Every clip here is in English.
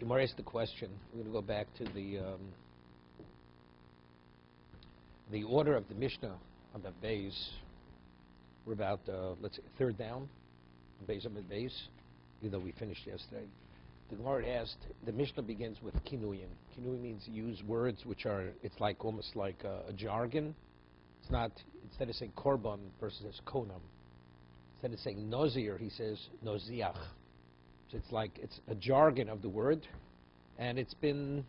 Gemara asked the question. We're going to go back to the order of the Mishnah on the Beis. We're about, let's say, third down, Beis Amid Beis, even though we finished yesterday. The Gemara asked, the Mishnah begins with kinuyim. Kinuyim means use words which are, it's like almost like a jargon. It's not, instead of saying korban, the person says konam. Instead of saying nozir, he says noziach. So it's like, it's a jargon of the word, and it's become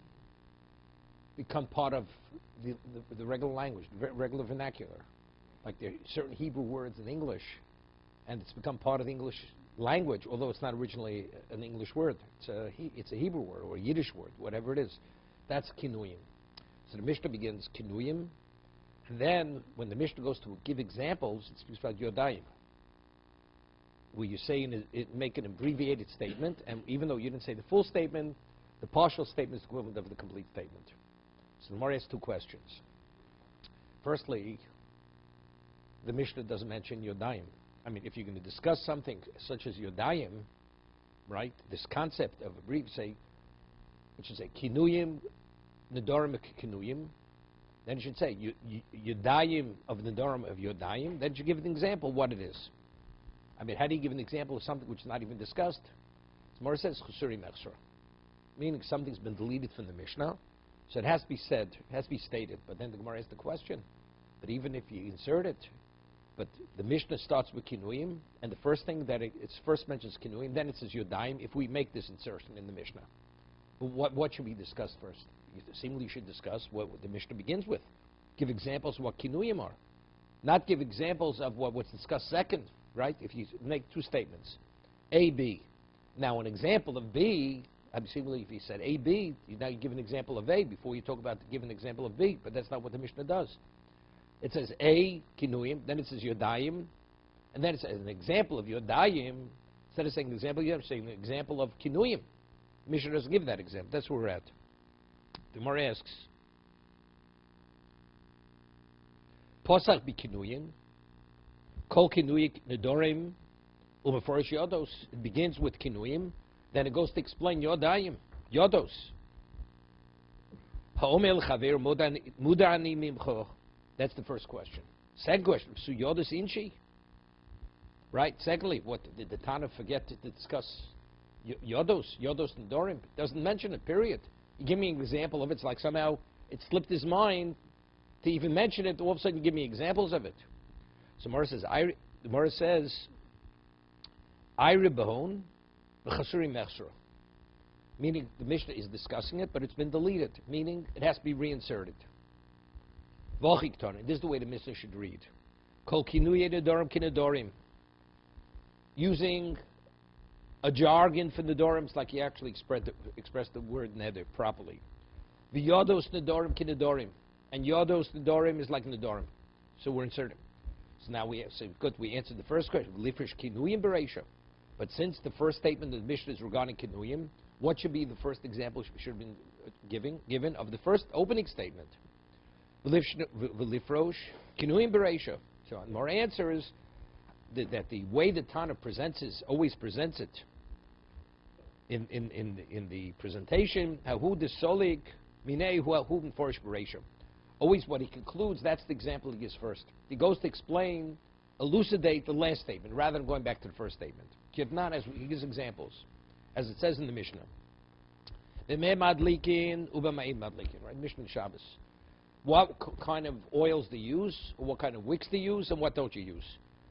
part of the regular language, the regular vernacular. Like there are certain Hebrew words in English, and it's become part of the English language, although it's not originally an English word. It's a Hebrew word or a Yiddish word, whatever it is. That's kinuyim. So the Mishnah begins kinuyim, and then when the Mishnah goes to give examples, it speaks about yodayim, where you say make an abbreviated statement, and even though you didn't say the full statement, the partial statement is equivalent of the complete statement. So the Gemara asks two questions. Firstly, the Mishnah doesn't mention yodayim. I mean, if you're going to discuss something such as yodayim, right, this concept of a brief, say, it should say kinuyim, nedarim kinuyim, then it should say yodayim of nedarim of yodayim, then you should give an example what it is. I mean, how do you give an example of something which is not even discussed? Gemara says chusuri mechsura, meaning something's been deleted from the Mishnah, so it has to be said, it has to be stated, but then the Gemara asks the question, but even if you insert it, but the Mishnah starts with kinuyim, and the first thing that it first mentions kinuyim, then it says yodayim, if we make this insertion in the Mishnah. But what should we discuss first? Seemingly you should discuss what the Mishnah begins with. Give examples of what kinuyim are. Not give examples of what's discussed second, right? If you make two statements, A, B. Now an example of B, seemingly if you said A, B, now you give an example of A before you talk about give an example of B, but that's not what the Mishnah does. It says A, kinuyim, then it says yodayim, and then it says an example of yodayim. Instead of saying an example, you're saying an example of kinuyim. Mishnah doesn't give that example. That's where we're at. The Gemara asks, Posach bi kinuyim, kol kinuyik nedorim, umeforish yodos. It begins with kinuyim, then it goes to explain yodayim, yodos. Ha'omer l'chaver mudani mimcho. That's the first question. Second question, Su Yodas Inchi? Right? Secondly, what did the Tana forget to discuss? Yodos Nedorim. Doesn't mention it, period. You give me an example of it, it's like somehow it slipped his mind to even mention it, all of a sudden you give me examples of it. So Mara says, Ira Bahon, Chasuri Mechsura. Meaning the Mishnah is discussing it, but it's been deleted, meaning it has to be reinserted. This is the way the Mishnah should read. Kol kinuye nedorim kinedorim. Using a jargon for nedorim, it's like you actually express the word neder properly. V'yodos nedorim kinedorim. And yodos nedorim is like nedorim. So we're inserting. So now we answered the first question. Lifrish kinuyim bereisha. But since the first statement of the Mishnah is regarding kinuyim, what should be the first example should have been given of the first opening statement? V'lifrosh kinuyim bereisha. So our answer is that the way the Tana always presents it in the presentation, hahu desolik minei hu meforish bereisha. Always what he concludes, that's the example he gives first. He goes to explain, elucidate the last statement rather than going back to the first statement. Kivnan, as he gives examples, as it says in the Mishnah. B'meh madlikin u'b'ma'im madlikin, right? Mishnah Shabbos. What kind of oils they use, or what kind of wicks they use, and what don't you use.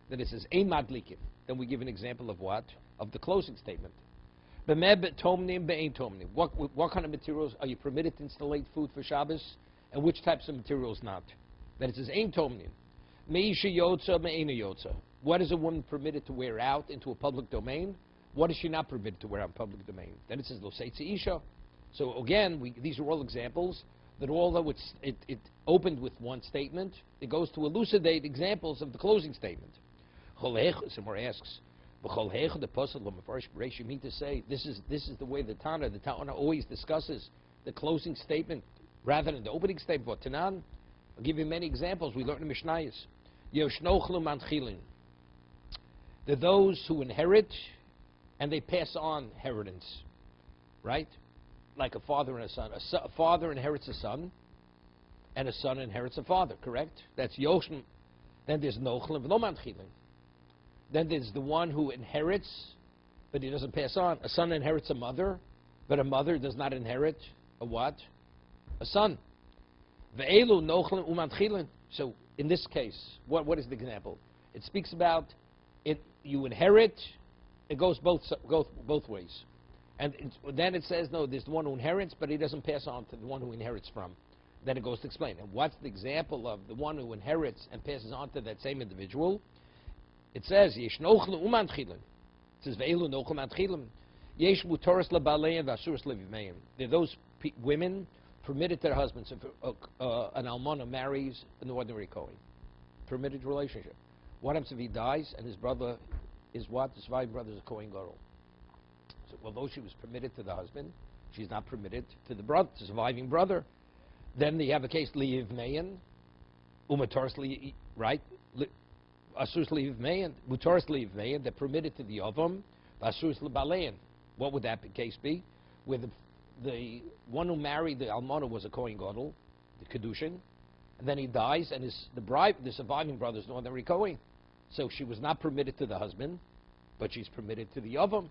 Then it says, ein madlikin. Then we give an example of what? Of the closing statement. B'meh tomnim be'ein tomnim. What kind of materials are you permitted to installate food for Shabbos, and which types of materials not? Then it says, ein tomnim. Me'isha yotza me'ena yotza. What is a woman permitted to wear out into a public domain? What is she not permitted to wear out in public domain? Then it says, lo seitzi isha. So again, these are all examples that although it opened with one statement, it goes to elucidate examples of the closing statement. Somewhere asks, you mean to say this is the way the Tana always discusses the closing statement rather than the opening statement? For Tanan, I'll give you many examples. We learned in Mishnayos. They're those who inherit and they pass on inheritance, right? like a father and a son. A father inherits a son, and a son inherits a father, correct? That's Yoshim. Then there's Nochlim V'lo Manchilin. Then there's the one who inherits, but he doesn't pass on. A son inherits a mother, but a mother does not inherit a what? A son. Ve'elu Nochlim U'Manchilin. So in this case, what is the example? It speaks about it. You inherit. It goes both ways. And then it says, no, there's the one who inherits, but he doesn't pass on to the one who inherits from. Then it goes to explain. And what's the example of the one who inherits and passes on to that same individual? It says, Yesh nochle umantchilin. It says, Ve'elu nochle mantchilin. Yesh mutoris lebalein v'asuris levimeim. There are those women permitted to their husbands. If an almana marries an ordinary Kohen. Permitted relationship. What happens if he dies and his brother is what? The surviving brother is a Kohen Gadol. So although she was permitted to the husband, she's not permitted to the brother, the surviving brother. Then you have a case liiv meyan, umatoris liiv, right? Asus liiv meyan, mutoris liiv meyan. They're permitted to the ovam, asus lebalein. What would that case be? Where the one who married the almana was a Kohen Gadol, the kedushin, and then he dies, and the surviving brother is an ordinary Kohen. So she was not permitted to the husband, but she's permitted to the ovam.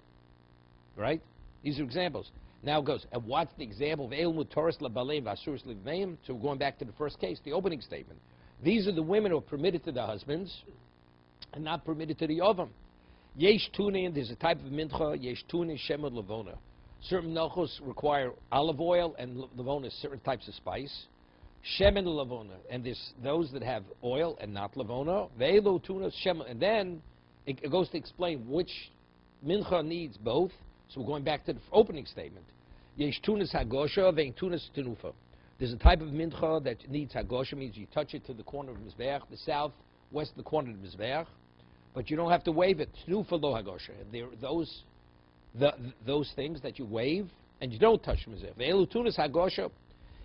Right? These are examples. Now it goes, and what's the example of El Mutoris Labaleim Vasuris Livmeim? So we're going back to the first case, the opening statement. These are the women who are permitted to the husbands and not permitted to the ovam. Yesh tunin, there's a type of mincha, yesh tunin shemad lavona. Certain melchos require olive oil, and lavona certain types of spice. Shemen lavona, and there's those that have oil and not lavona. Ve'elu tunas shemen, and then it goes to explain which mincha needs both. So we're going back to the opening statement. Yesh tunas hagosha, vein tunas tenufa. There's a type of mincha that needs hagosha, means you touch it to the corner of the mizbeach, the southwest of the corner of the mizbeach, but you don't have to wave it. Tenufa lo hagosha. There are those things that you wave and you don't touch the mizbeach. Ve'elu tunas hagosha.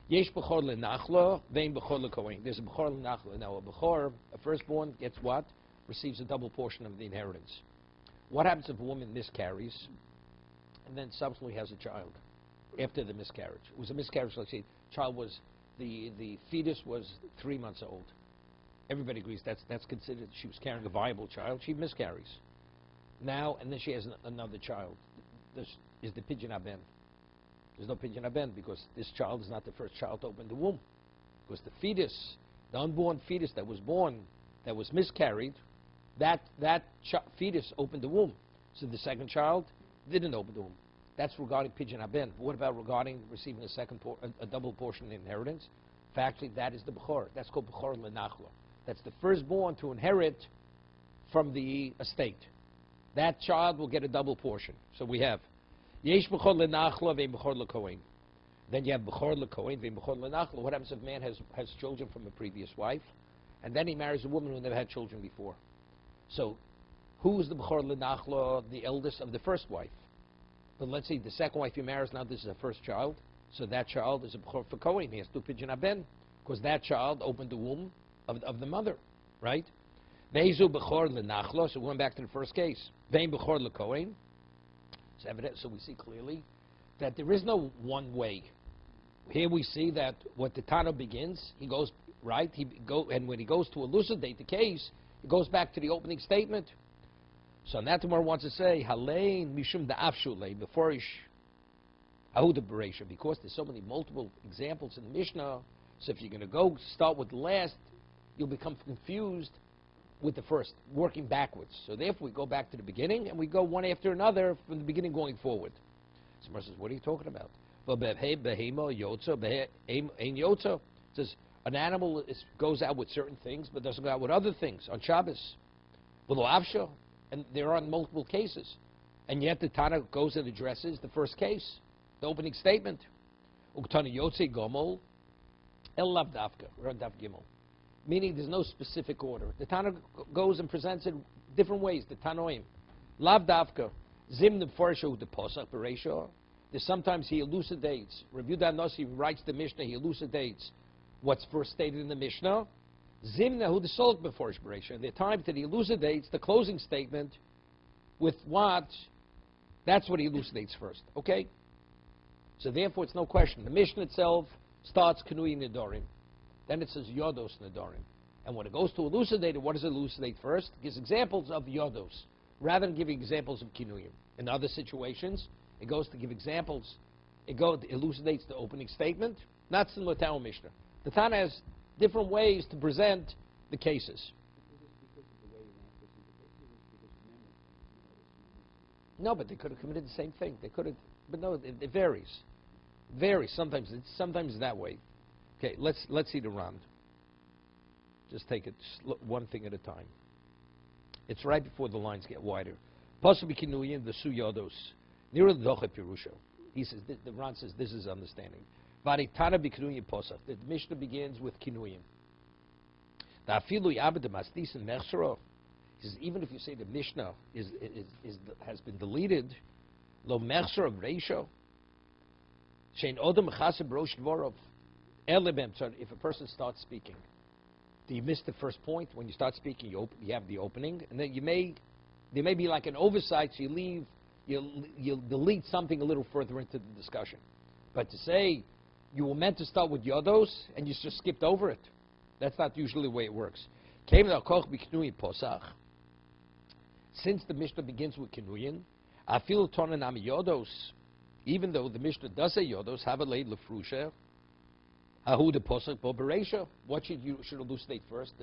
Yesh b'chor lenachla, vein b'chor lekohen. There's a b'chor lenachla. Now a b'chor, a firstborn, gets what? Receives a double portion of the inheritance. What happens if a woman miscarries and then subsequently has a child after the miscarriage? It was a miscarriage, let's say, the fetus was 3 months old. Everybody agrees that's considered, she was carrying a viable child. She miscarries. Now, and then she has another child. This is the pidyon haben. There's no pidyon haben because this child is not the first child to open the womb. Because the fetus, the unborn fetus that was born, that was miscarried, that fetus opened the womb. So the second child didn't open the womb. That's regarding pidyon haben. What about regarding receiving a double portion of the inheritance? Factually, that is the b'chor. That's called b'chor lenachla. That's the firstborn to inherit from the estate. That child will get a double portion. So we have yesh b'chor lenachla ve'im b'chor lekohen. Then you have b'chor lekohen ve'im b'chor lenachla. What happens if a man has children from a previous wife, and then he marries a woman who never had children before? So who is the b'chor lenachla, the eldest of the first wife? But let's see, the second wife he marries, now this is her first child. So that child is a b'chor for Kohen. He has to pidyon haben, because that child opened the womb of the mother, right? Ve'ezu b'chor lenachla. So going back to the first case, ve'im b'chor lekohen. It's evident, so we see clearly that there is no one way. Here we see that what the Tana begins, he goes, right? And when he goes to elucidate the case, he goes back to the opening statement. So now tomorrow wants to say, Halein mishum da'afshule, beforish ahuda beresha, because there's so many multiple examples in the Mishnah, so if you're going to go start with the last, you'll become confused with the first, working backwards. So therefore we go back to the beginning, and we go one after another from the beginning going forward. Someone says, what are you talking about? It says, an animal goes out with certain things, but doesn't go out with other things on Shabbos. And there are multiple cases. And yet the Tana goes and addresses the first case, the opening statement. Meaning there's no specific order. The Tana goes and presents it different ways, the Tanoim. Lav davka, zim the farshu the posach bereisha. Sometimes he elucidates. Rav Yudah Nossi writes the Mishnah, he elucidates what's first stated in the Mishnah. Zimna who the solk before Bereisha. The time that he elucidates the closing statement with what, that's what he elucidates first. Okay? So therefore, it's no question. The Mishnah itself starts Kinui Nedarim. Then it says Yodos Nedarim. And when it goes to elucidate it, what does it elucidate first? It gives examples of Yodos, rather than giving examples of Kinuyim. In other situations, it goes to give examples. It elucidates the opening statement, not similar to our Mishnah. The Tana has different ways to present the cases. No, but they could have committed the same thing. They could have, but no, it varies. Varies. Sometimes it's that way. Okay, let's see the round. Just take it one thing at a time. It's right before the lines get wider. Possibly Kinuyin, the Suyodos. Near the Doche Pirusho. He says, the Ran says, this is understanding. Varitana Bikinuyin Posach. The Mishnah begins with Kinuyin. The Afilu Yabed Mastis and Mechsero. He says, even if you say the Mishnah has been deleted, Lo Mechsero Reisho. Shein Odom Chaseb Rosh Dvorov. Elebem. If a person starts speaking, do you miss the first point? When you start speaking, you have the opening, and then there may be like an oversight, so you'll delete something a little further into the discussion. But to say you were meant to start with Yodos and you just skipped over it, that's not usually the way it works. Since the Mishnah begins with Kinuyin, Afil Tonanam Yodos, even though the Mishnah does say Yodos, have a leid lefrusha. What should elucidate first?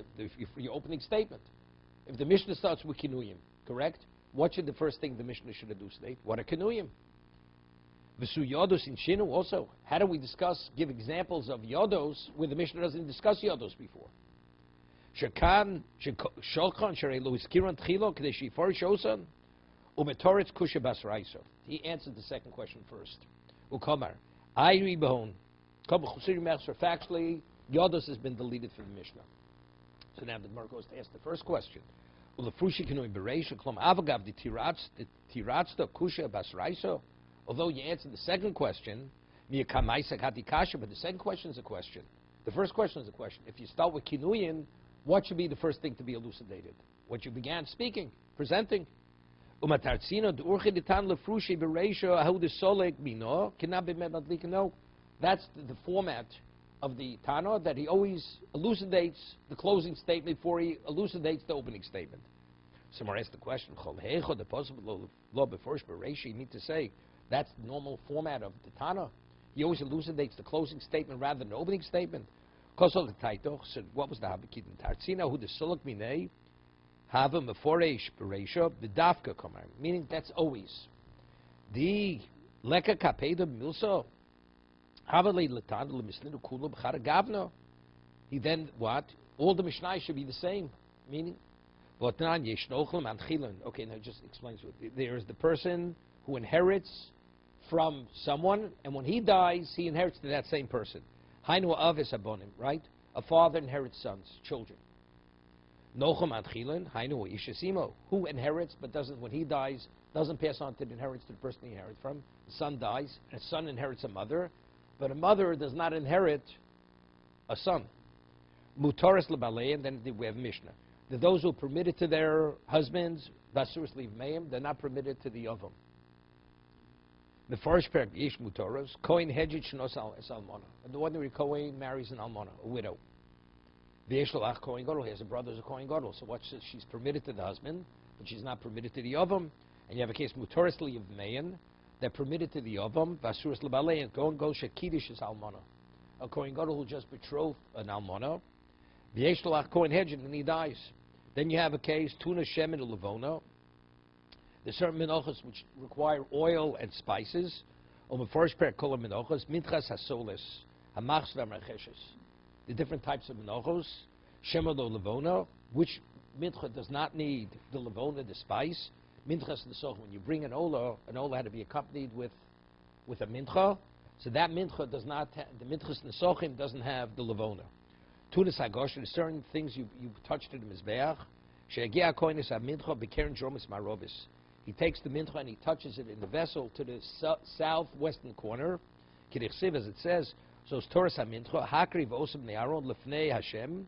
Your opening statement. If the Mishnah starts with Kinuyim, correct? What should the first thing the Mishnah should elucidate? What are Kinuyim? V'su Yodos in Shinu also. How do we give examples of Yodos where the Mishnah doesn't discuss Yodos before? Shekan Sholchan Sherei Lo Iskiran Tchilo K'dei Shifar Shosan Umetoretz Kusha Bas Raiso. He answered the second question first. Ukamar Ayri Bahon. Factually, Yodos has been deleted from the Mishnah. So now the Gemara goes to ask the first question. Although you answered the second question, but the second question is a question. The first question is a question. If you start with Kinuyin, what should be the first thing to be elucidated? What you began speaking, presenting. That's the format of the Tana, that he always elucidates the closing statement before he elucidates the opening statement. Someone asked the question, you mean to say that's the normal format of the Tana? He always elucidates the closing statement rather than the opening statement. So what was the Habakid in Tarzina? Who the Sulak Minei? Have a Meforesh Beresha, the Dafka Kamar. Meaning that's always. The Leka Kapeda Milso. He then what? All the Mishnah should be the same. Meaning, okay, now just explains it. There is the person who inherits from someone, and when he dies, he inherits to that same person. Hainu avis abonim, right? A father inherits sons, children. Nochem adchilin, hainu ishasimo. Who inherits but doesn't, when he dies, doesn't pass on to the inheritance to the person he inherits from. The son dies, and a son inherits a mother. But a mother does not inherit a son. Mutaris lebalei, and then we have Mishnah. Those who are permitted to their husbands, basuris leivmeim, they're not permitted to the ovam. The first parak ish mutaros, kohen hedjit shnos almana. And the ordinary kohen marries an almana, a widow. The eshlach kohen gadol, he has a brother who's a kohen gadol. So she's permitted to the husband, but she's not permitted to the ovam. And you have a case mutaris leivmeim. They're permitted to the Yavam, Basuras Labale, and Kohen Gadol Shekidish is Almana. A Kohen Gadol who just betrothed an Almana, V'yeshlach Kohen Hedjin, and he dies. Then you have a case, Tuna Shemin Levona. There's certain minochas which require oil and spices. First pair Kol minochas, Minchas Hasoles, Hamachs V'Amracheshes. The different types of minochos, Shemin Levona, which mincha does not need the levona, the spice. Minchas nesoch, when you bring an ola had to be accompanied with a mincha. So that mincha does not, the minchas nesochim doesn't have the levona. Tunis hagosh, there's certain things you touched in the mizbeach. She'agia koinis ha-mincha b'keren dromis marovis. He takes the mincha and he touches it in the vessel to the southwestern corner. Kirichsiv, as it says, so it's Torah ha-mincha, hakri v'osam ne'aron lefnei Hashem.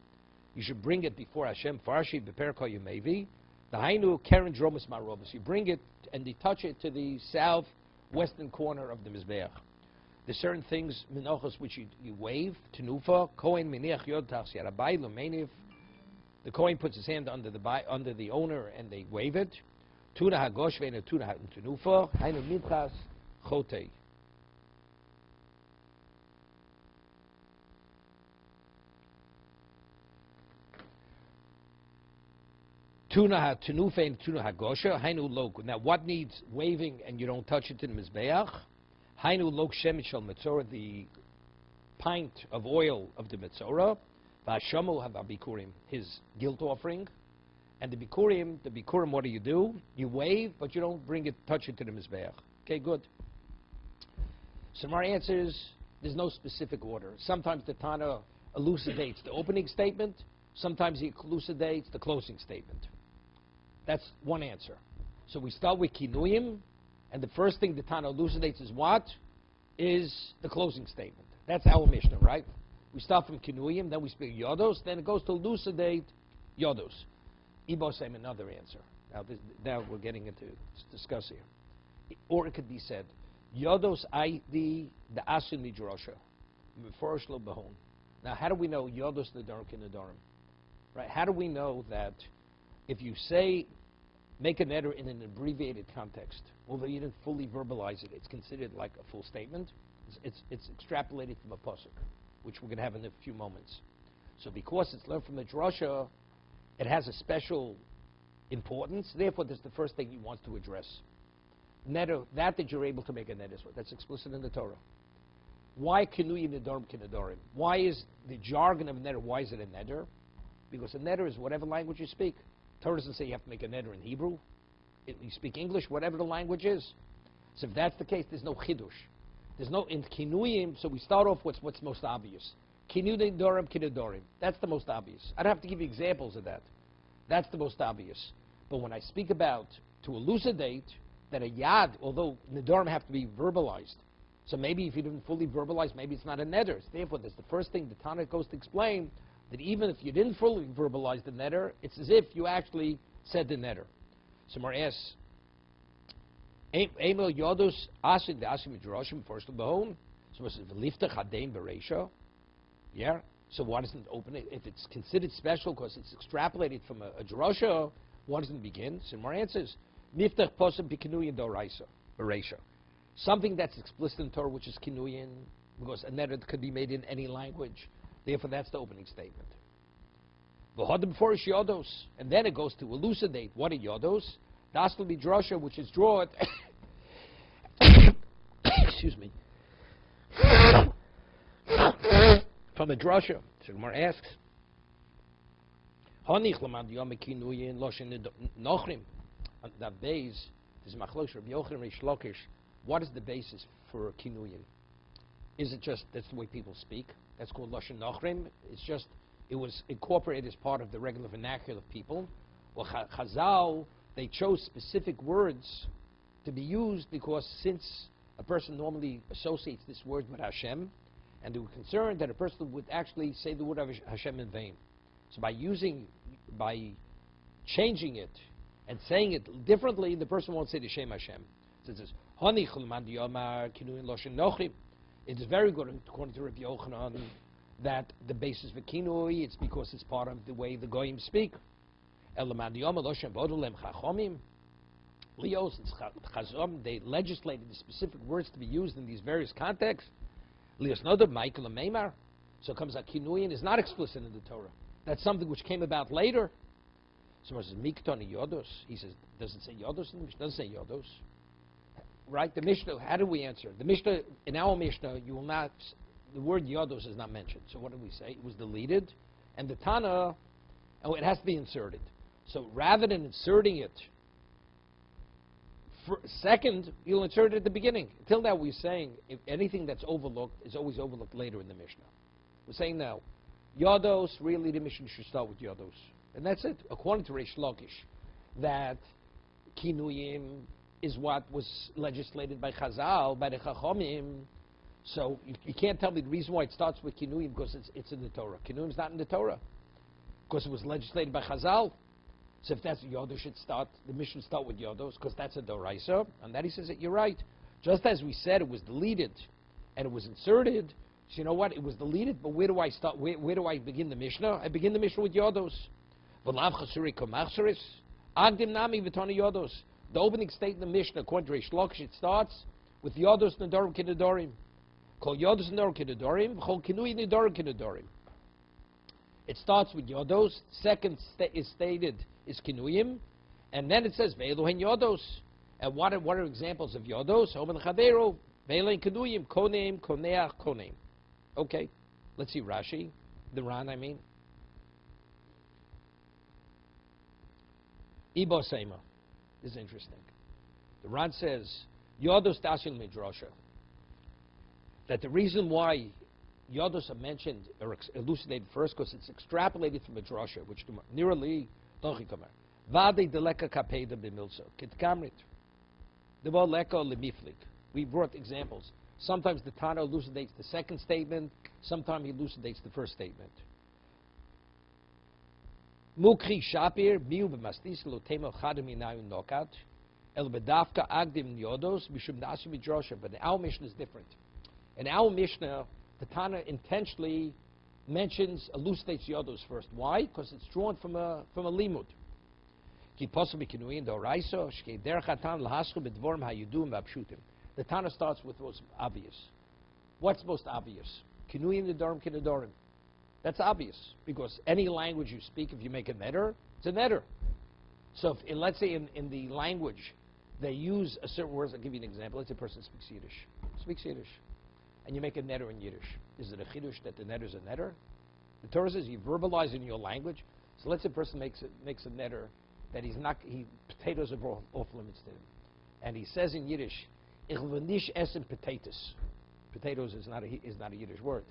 You should bring it before Hashem, farshi b'perko yumevi. The Hainu Karen Dromus Marobus. You bring it and you touch it to the southwestern corner of the Mizbeach. There's certain things, menochos, which you wave, tenufa, kohen miniach yod tachs yarabai lumeniv. The kohen puts his hand under the owner and they wave it. Tuna hagosh ve'ena tuna tenufa, hainu minchas chotei. Tuna ha-tenufa and tuna ha-gosha, hainu lok. Now, what needs waving and you don't touch it in the mizbeach? Hainu lok shemet shel metzora, the pint of oil of the metzora. V'ashamu ha-bikurim, his guilt offering. And the bikurim, what do? You wave, but you don't bring it, touch it to the mizbeach. Okay, good. So our answer is, there's no specific order. Sometimes the Tana elucidates the opening statement. Sometimes he elucidates the closing statement. That's one answer. So we start with kinuyim, and the first thing the Tana elucidates is what? Is the closing statement. That's our Mishnah, right? We start from kinuyim, then we speak yodos, then it goes to elucidate yodos. Ibo same another answer. Now we're getting into discuss here. Or it could be said, yodos aidi the asin midrasha, meforish lo behon. Now how do we know yodos nedarim kenedarim? Right? How do we know that if you say, make a neder in an abbreviated context, although you didn't fully verbalize it, it's considered like a full statement? It's extrapolated from a pasuk, which we're going to have in a few moments. So because it's learned from the drasha, it has a special importance. Therefore, that's the first thing he wants to address. Neder, that you're able to make a neder. That's explicit in the Torah. Why kinuyim nedarim kenedarim? Why is the jargon of neder, why is it a neder? Because a neder is whatever language you speak. Torah doesn't say you have to make a neder in Hebrew. You speak English, whatever the language is. So if that's the case, there's no chidush. There's no in kinuyim. So we start off with what's most obvious. Kinuyim nedarim kenedarim. That's the most obvious. I don't have to give you examples of that. That's the most obvious. But when I speak about to elucidate that a yad, although nedarim have to be verbalized, so maybe if you didn't fully verbalize, maybe it's not a neder. Therefore, that's the first thing the Tana goes to explain. That even if you didn't fully verbalize the neder, it's as if you actually said the neder. So more asks, Emel Yodos Asin the Asim Midrashim first of behon. So it's Liftach Hadein Bereisha. Yeah. So why doesn't it open it? If it's considered special because it's extrapolated from a drasha, why doesn't it begin? So more answers. Miftach Posem B'Kinuyin Doraisa Bereisha. Something that's explicit in Torah, which is Kinuyin, because a neder could be made in any language. Therefore, that's the opening statement. Yodos, and then it goes to elucidate what are yodos. Das will be drasha, which is drawn. Excuse me. From the drasha. So Gemara asks, Hanich lamad yom kinuyin loshen nochrim. That base is machlosh Rabbi Yochanan Reish Lakish. What is the basis for kinuyin? Is it just that's the way people speak? That's called Lashon Nachrim. It's just, it was incorporated as part of the regular vernacular of people. Well, Chazal, they chose specific words to be used because since a person normally associates this word with Hashem, and they were concerned that a person would actually say the word of Hashem in vain. So by changing it and saying it differently, the person won't say the Shem Hashem. So it says, it is very good, according to Rabbi Yochanan, that the basis for kinui, it's because it's part of the way the goyim speak. They legislated the specific words to be used in these various contexts. So it comes out kinuyin is not explicit in the Torah. That's something which came about later. So it says mikton yodos. He says, does it say yodos in the Mishnah? Doesn't say yodos. Right? The Mishnah, how do we answer? The Mishnah, in our Mishnah, you will not, the word yodos is not mentioned. So what did we say? It was deleted. And the Tana, it has to be inserted. So rather than inserting it second, you'll insert it at the beginning. Until now, we're saying if anything that's overlooked is always overlooked later in the Mishnah. We're saying now, yodos, really the Mishnah should start with yodos. And that's it. According to Reish Lakish, that kinuyim is what was legislated by Chazal, by the Chachomim. So you can't tell me the reason why it starts with kinuyim because it's in the Torah. Kinuyim is not in the Torah because it was legislated by Chazal. So if that's yodos, should start, the Mishnah start with yodos because that's a doraisa. And that he says that you're right. Just as we said it was deleted and it was inserted, so you know what? It was deleted, but where do I start? Where do I begin the Mishnah? I begin the Mishnah with Yodos. V'lav chasuri komachseris, agdim nami v'tani Yodos. The opening statement of the Mishnah, according to Reish Lakish, it starts with Yodos nedarim kinedarim. Kol Yodos nedarim kinedarim, v'chol kinui nedarim kinedarim. It starts with Yodos. Second is stated is kinuyim, and then it says ve'eluhen Yodos. And what are examples of Yodos? Omen chaveru, ve'eluhen kinuyim, koneim, koneach, koneim. Okay, let's see Rashi, the Ran, I mean. Ibo Seima. This is interesting. The Ran says, Yodos Dasil Midrasha. That the reason why Yodos are mentioned or elucidated first, because it's extrapolated from Midrasha, which nearly Dochikamar. Vade deleka kapeda b'milsa. Kit kamrit. Devo leka lemiflik. We brought examples. Sometimes the Tana elucidates the second statement, sometimes he elucidates the first statement. Mukri Shapir, Miu b'mastis lo tema chadam inayu nokat, el bedavka agdim yodos, mishum nasi midrasha. But our Mishnah is different. In our Mishnah, the Tana intentionally elucidates yodos first. Why? Because it's drawn from a limud. Ki possibly kinuin doraisa, shkei derchatan lahaschu bedvorm hayudum v'apshutim. The Tana starts with what's obvious. What's most obvious? Kinuyim nedarim kinedarim. That's obvious, because any language you speak, if you make a netter, it's a netter. So if, let's say in the language, they use a certain words. I'll give you an example. Let's say a person speaks Yiddish, and you make a netter in Yiddish. Is it a chiddush that the netter is a netter? The Torah says you verbalize in your language. So let's say a person makes a netter that potatoes are off limits to him. And he says in Yiddish, Ich will nicht essen potatoes. Potatoes is not a Yiddish word.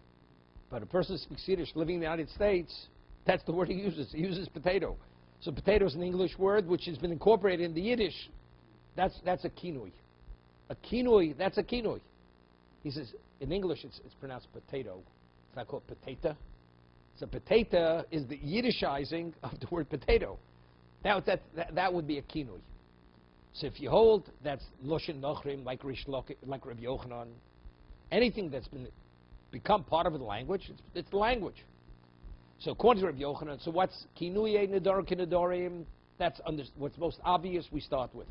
But a person who speaks Yiddish living in the United States, that's the word he uses. He uses potato. So potato is an English word which has been incorporated in the Yiddish. That's a kinui. A kinui, that's a kinui. He says, in English it's pronounced potato. It's not called potata. So potata is the Yiddishizing of the word potato. Now that would be a kinui. So if you hold, that's Loshen Nochrim, like Rav Yochanan, anything that's become part of the language, it's the language. So according to Rav Yochanan, so what's Kinuye Nedar Kinedorim? That's what's most obvious we start with.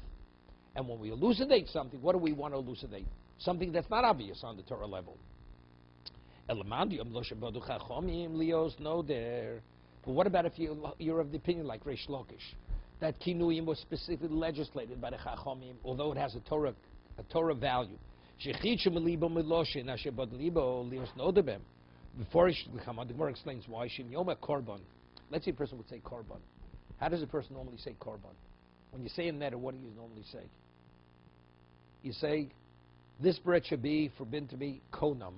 And when we elucidate something, what do we want to elucidate? Something that's not obvious on the Torah level. But what about if you're of the opinion like Reish Lakish, that kinuyim was specifically legislated by the Chachamim, although it has a Torah value. Before the Gemara explains why Yoma Korban. Let's say a person would say Korban. How does a person normally say Korban? When you say a netter, what do you normally say? You say, this bread should be forbidden to be konam.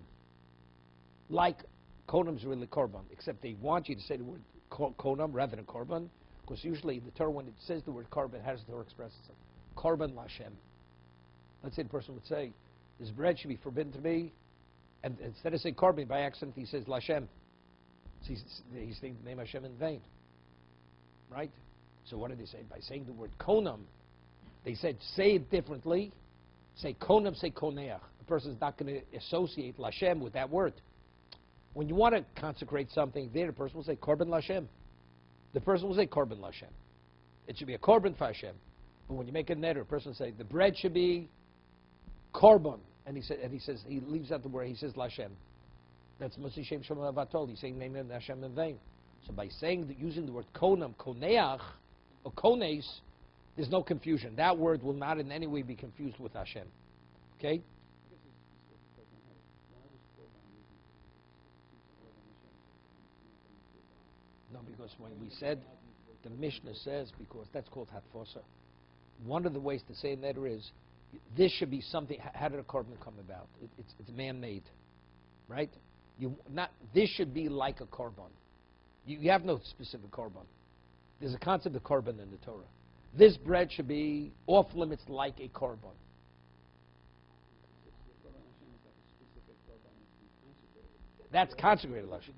Like konam is really Korban, except they want you to say the word konam rather than Korban. Because usually the Torah, when it says the word korban, how does the Torah express itself? Korban lashem. Let's say the person would say, this bread should be forbidden to me, and instead of saying korban, by accident he says lashem. So he's saying the name Hashem in vain. Right? So what did they say? By saying the word konam, they said, say it differently. Say konam, say koneach. The person is not going to associate lashem with that word. When you want to consecrate something, there the person will say korban lashem. The person will say korban lashem. It should be a korban for Hashem. But when you make a netter, a person will say the bread should be korban, and he says he leaves out the word. He says lashem. That's Moshe Shem Shem Avatol. He's saying name Hashem in vain. So by using the word konam, koneach, or kones, there's no confusion. That word will not in any way be confused with Hashem. Okay. No, because when we said, the Mishnah says, because that's called hatfosa. One of the ways to say netter is, this should be something. How did a korban come about? It's man-made, right? This should be like a korban. You have no specific korban. There's a concept of korban in the Torah. This bread should be off limits like a korban. That's consecrated lashem.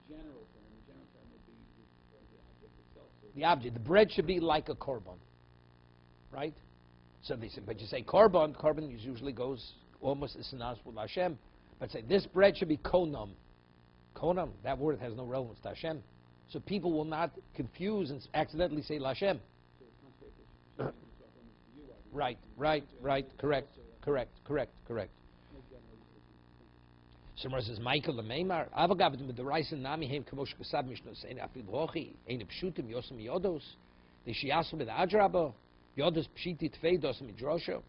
The object, the bread should be like a korban, right? So they said, but you say korban usually goes almost as synonymous with Hashem. But say, this bread should be konam. Konam, that word has no relevance to Hashem. So people will not confuse and accidentally say Lashem. Right, correct. Somewhere says Michael the Meimar, Avagavid with the rice and Nami Hem Kamosh Kasab Mishnos, and Afil Hochi, Ein Pshutim Yosem Yodos, the Shiasu with Adrabo, Yodos Pshiti Tfeidos Midrosho.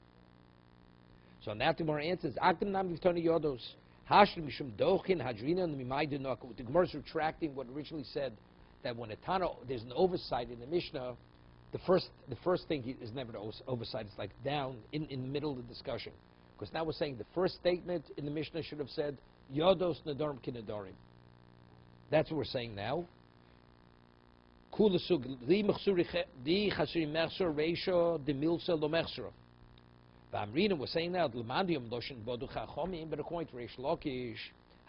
So now the Gemara answers, Akdim Nam Viftoni Yodos, Hashlim Mishum Dochin Hadrina and Mimai Dunok. The Gemara is retracting what originally said that when a Tana, there's an oversight in the Mishnah, the first thing is never an oversight. It's like down in the middle of the discussion. Because now we're saying the first statement in the Mishnah should have said, Yodos Nadorim Kinadorim. That's what we're saying now. Kulasug Di Chasuri Mechsur Reisha De Milsa Lo Mechsura. Vamrina was saying now, Lamandium Loshin Bodu Chachomim, but according to Reish Lakish,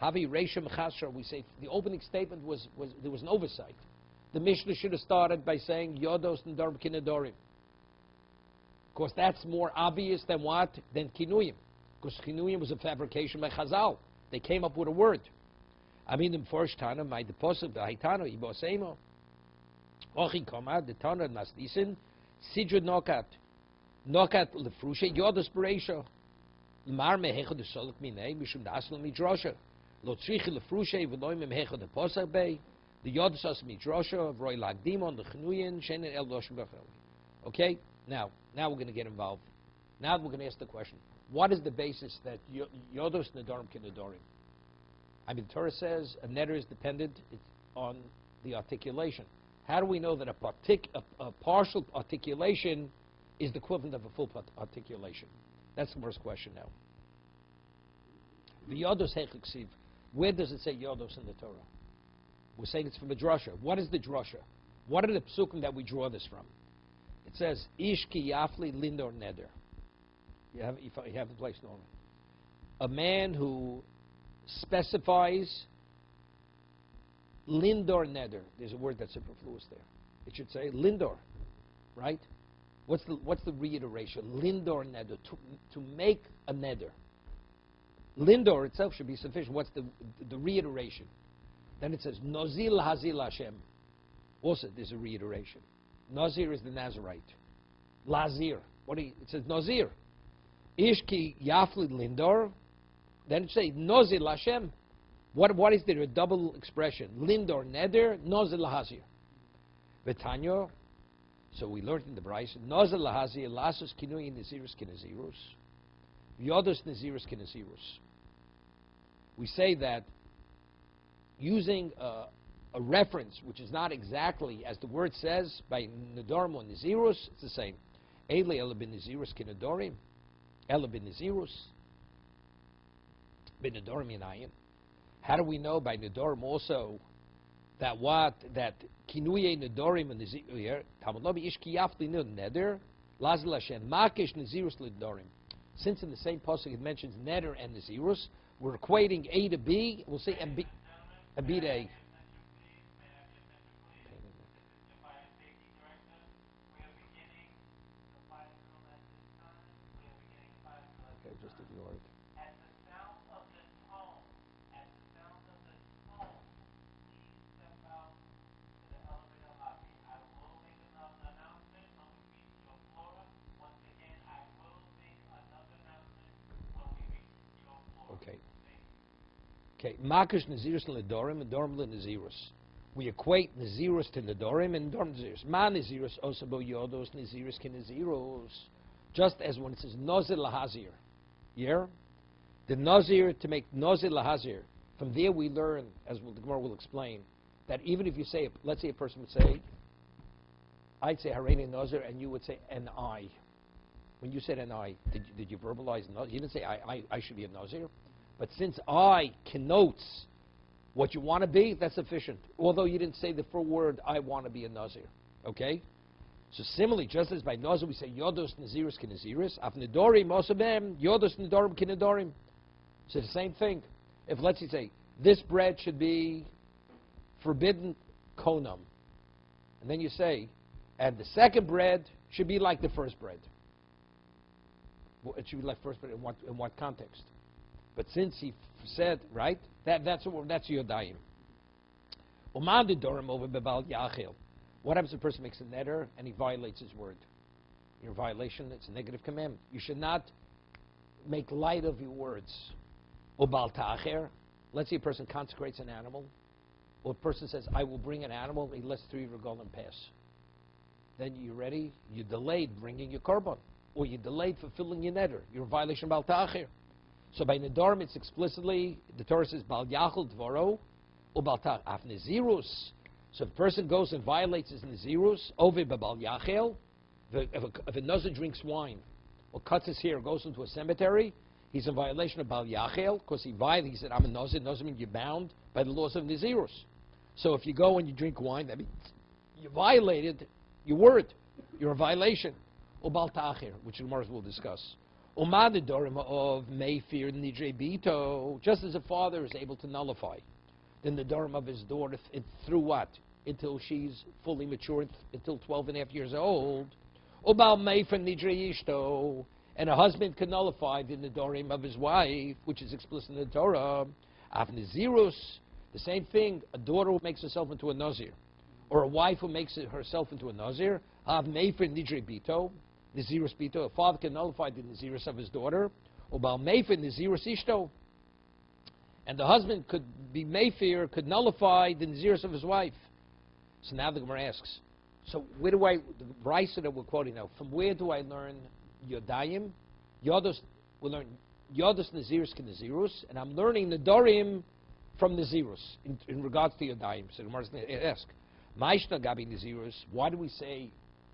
Havi Reisha Mechasra, we say the opening statement was there was an oversight. The Mishnah should have started by saying Yodos Nadorim Kinadorim. Of course, that's more obvious than what? Than Kinuyim. Because Kinuyim was a fabrication by Chazal. They came up with a word. I mean, the first Tana, my deposit, the Haitano, Ibosemo. Ochi Komad, the Tana, Nasdisin, Sidra Nokat. Nokat Lefrushe, Yodos Bereisha. Mar Mehecha de Solok Minei, Mishum Dasal Midrosha. Lotrichi Lefrushe, Veloim Mehecha de Posach Bay. The Yodos As Midrosha, Roy Lagdimon, the Chanuyin, Shenin El Doshim Bachel. Okay? Now we're going to get involved. Now we're going to ask the question, what is the basis that Yodos Nadorim Kinadorim? I mean, the Torah says a neder is dependent on the articulation. How do we know that a partial articulation is the equivalent of a full articulation? That's the first question now. The Yodos Hechiksiv, where does it say Yodos in the Torah? We're saying it's from a drasha. What is the drasha? What are the psukim that we draw this from? It says, Ish ki yafli lindor neder. You have the place, Norman. A man who specifies lindor neder. There's a word that's superfluous there. It should say lindor, right? What's the reiteration? Lindor neder, to make a neder. Lindor itself should be sufficient. What's the reiteration? Then it says, Nozil Hazil Hashem. Also, there's a reiteration. Nazir is the Nazarite. Lazir. It says Nazir. Ishki Yafli Lindor. Then it says Nozil Hashem. What is there? A double expression. Lindor Neder, Nozil Hazir. Betanyo. So we learned in the Bryce. Nozil Hazir, Lasus Kinui Nazirus Kinazirus. Yodos Nazirus Kinazirus. We say that using a reference which is not exactly as the word says by Nadorim or Nazirus, it's the same. Eile Ela bin Nazirus ki Nadorim, Ela bin Nazirus, bin Nadorim Yanayim. How do we know by Nadorim also that Kinuye Nadorim and Nazirus here, Talmud Lobi Ish ki Yafli Neder, Lazil Hashem, Makish Nazirus Nadorim. Since in the same pasuk it mentions Neder and Nazirus, we're equating A to B, we'll say and B to A. Okay, Makish Nazirus Nadorim and Dorim Nazirus. We equate Nazirus to Nadorim and Dorim Nazirus. Ma Nazirus Osabo Yodos Nazirus Ki Nazirus. Just as when it says Nozir Lahazir. Yeah? The Nazir, to make Nozir Lahazir. From there we learn, as the Gemara will explain, that even if you say, let's say a person would say, I'd say Hareini Nazir, and you would say an I. When you said an I, did you verbalize Nazir? You didn't say I should be a Nazir. But since I connotes what you want to be, that's sufficient. Although you didn't say the full word, I want to be a Nazir. Okay? So similarly, just as by Nazir we say Yodos Nazirus Ki Nazirus, Af Nedorim Osabem, Yodos Nedorim Ki Nedorim. So the same thing. If let's say, this bread should be forbidden konam. And then you say, and the second bread should be like the first bread. Well, it should be like first bread in what context? But since he said, right, that's Yodayim. Uman de Dorim over Bebal Yachil. What happens if a person makes a neder and he violates his word? Your violation, it's a negative commandment. You should not make light of your words. Ubal Ta'acher. Let's say a person consecrates an animal. Or a person says, I will bring an animal, he lets 3 regalim pass. Then you're ready, you delayed bringing your korban. Or you delayed fulfilling your neder. You're in violation of Bal Ta'acher. So by Nedarim, it's explicitly, the Torah says, Bal Yachel Dvaro, or Bal Ta'ach Af Nezirus. So if a person goes and violates his Nezirus, Ovid Bal Yachel, if a Nazir drinks wine, or cuts his hair, goes into a cemetery, he's in violation of Bal Yachel, because he said, I'm a Nazir. Nazir means you're bound by the laws of Nezirus. So if you go and you drink wine, that means you violated your word. You're in violation. Or Bal Ta'acher, which the Gemara will discuss. Umadadorim of Mayfir Nidre Bito, just as a father is able to nullify the Nidorim of his daughter through what? Until she's fully mature, until 12 and a half years old. Ubal Mayfir Nidre Ishto, and a husband can nullify the Nidorim of his wife, which is explicit in the Torah. Af Nazirus, the same thing, a daughter who makes herself into a Nazir, or a wife who makes herself into a Nazir. Av Mayfir Nidre Bito. Nazirus Bito, a father can nullify the Nazirus of his daughter, or Baal Meifir Nazirus Ishto. And the husband could be Meifir, could nullify the Nazirus of his wife. So now the Gemara asks, so where do the Brisa that we're quoting now, from where do I learn Yodayim? Yodos, we learn Yodos Nazirus Ke Nazirus, and I'm learning Nedarim from Nazirus in regards to Yodayim. So the Gemara asks, Ma'ishna Gabi Nazirus, why do we say,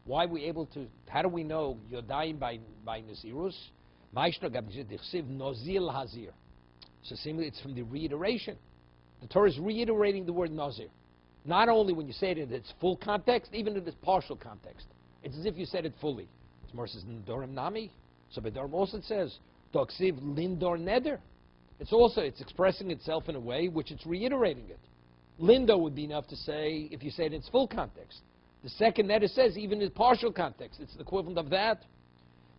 why are we able to, how do we know Yodayim by Nazirus? Ma'ishna Gabi Dichsiv Nozil Hazir. So seemingly it's from the reiteration. The Torah is reiterating the word Nazir. Not only when you say it in its full context, even in its partial context. It's as if you said it fully. It's more says Nedorim Nami. So Bedorim also says, Doksiv Lindor Neder. It's expressing itself in a way which it's reiterating it. Lindo would be enough to say if you say it in its full context. The second neder says even in partial context. It's the equivalent of that.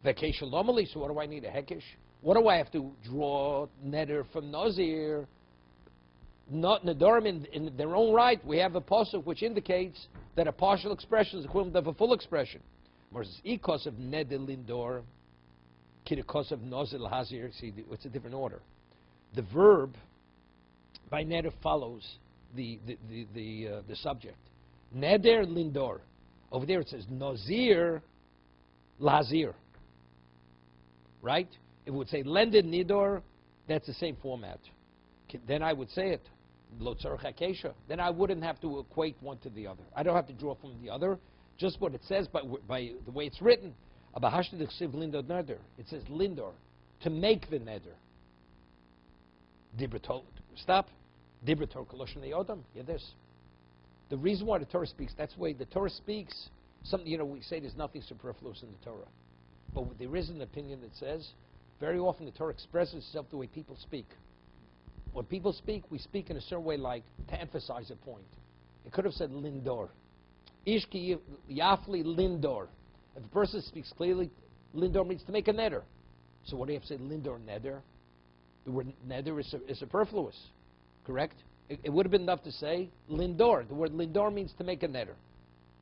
Vacation lomali, so what do I need a hekesh? What do I have to draw neder from Nazir? Not Nedarim in their own right. We have a pasuk which indicates that a partial expression is equivalent of a full expression. Versus ikos of neder lindor, kidikos of Nazir hazir. See, it's a different order. The verb by neder follows the subject. Neder lindor. Over there it says Nazir lazir. Right? If it would say lended nidor, that's the same format. Then I would say it. Lo tzarech hakesha. Then I wouldn't have to equate one to the other. I don't have to draw from the other. Just what it says by the way it's written. Abahashta d'chsiv lindor neder. It says lindor, to make the neder. Dibratol. Stop. Dibratol koloshen neodam. Yeah, this. The reason why the Torah speaks, that's the way the Torah speaks. Something, we say there's nothing superfluous in the Torah. But there is an opinion that says, very often the Torah expresses itself the way people speak. When people speak, we speak in a certain way, like to emphasize a point. It could have said lindor. Ishki yafli lindor. If a person speaks clearly, lindor means to make a neder. So what do you have to say, lindor neder? The word neder is superfluous, correct? It would have been enough to say lindor. The word lindor means to make a neder.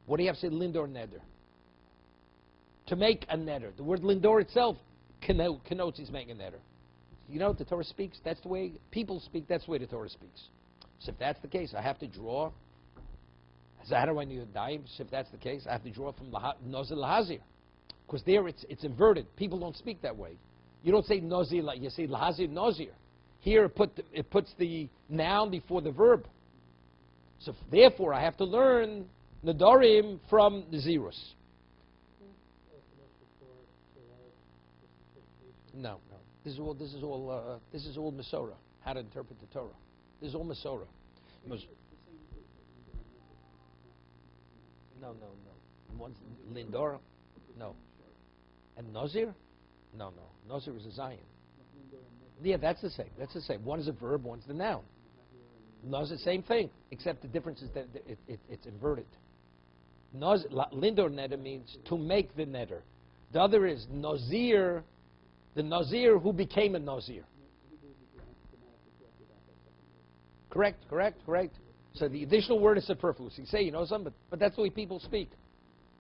What do you have to say, lindor neder? To make a neder. The word lindor itself connotes he's making a neder. You know what the Torah speaks? That's the way people speak. That's the way the Torah speaks. So if that's the case, I have to draw. So how do I need a dime? So if that's the case, I have to draw from Nozil Lahazir. Because there it's inverted. People don't speak that way. You don't say Nozil, you say Lahazir Nozir. Here it puts the noun before the verb. So therefore, I have to learn Nedarim from the Zerus. No. This is all Masorah. How to interpret the Torah. This is all Masorah. No. One's Lindor? No. And Nazir? No. Nazir is a Zion. Yeah, that's the same. One is a verb, one's the noun. Nazir, same thing, except the difference is that it's inverted. Lindor neder means to make the neder. The other is Nazir, the Nazir who became a Nazir. Correct, correct, correct. So the additional word is superfluous. You say, you know something, but that's the way people speak.